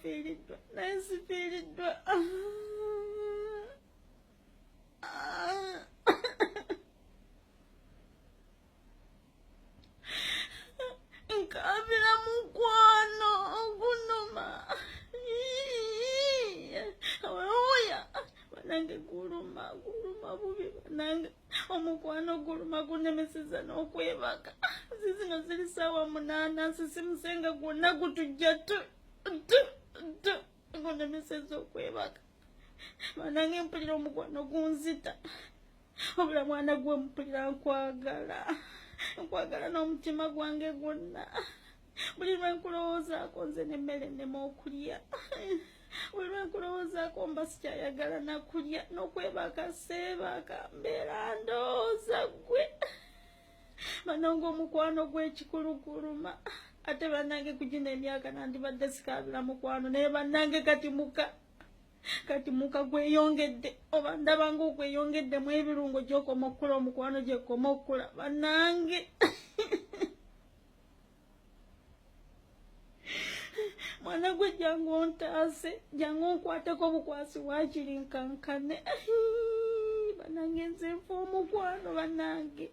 fiiriddwa naye sifiiriddwa. Nkabira mukwano ogunuma oya banange guluma bubi banange omukwano guluma gunemeseza n'okwebaka zizino ziri ssaawa 8 nsisimusenga gwonna gutujja gunemeseza okwebaka banange mpulira omukwano gunzita obula mwana gwe mpulira nkwagala n'omutima gwange gwonna buli lwe nkulowoozaako nze n'emmere nnema okulya buli lwe nkulowoozaako mba sikyayagala nakulya n'okwebaka seebaka mbeera ndowooza ggwe banonga omukwano gw'ekikulukuluma ate bannange kugina emyaka nandibadde sikaabira mukwano naye bannange kati muka gweyongedde oba ndabanga okweyongeddemu ebirungo gy'okoma okukula omukwano gyekoma okukula bannange. Mwana gwe jangu ontaase jangu onkwateko obukwasi waakiri nkankane bannange nze nfa omukwano bannange.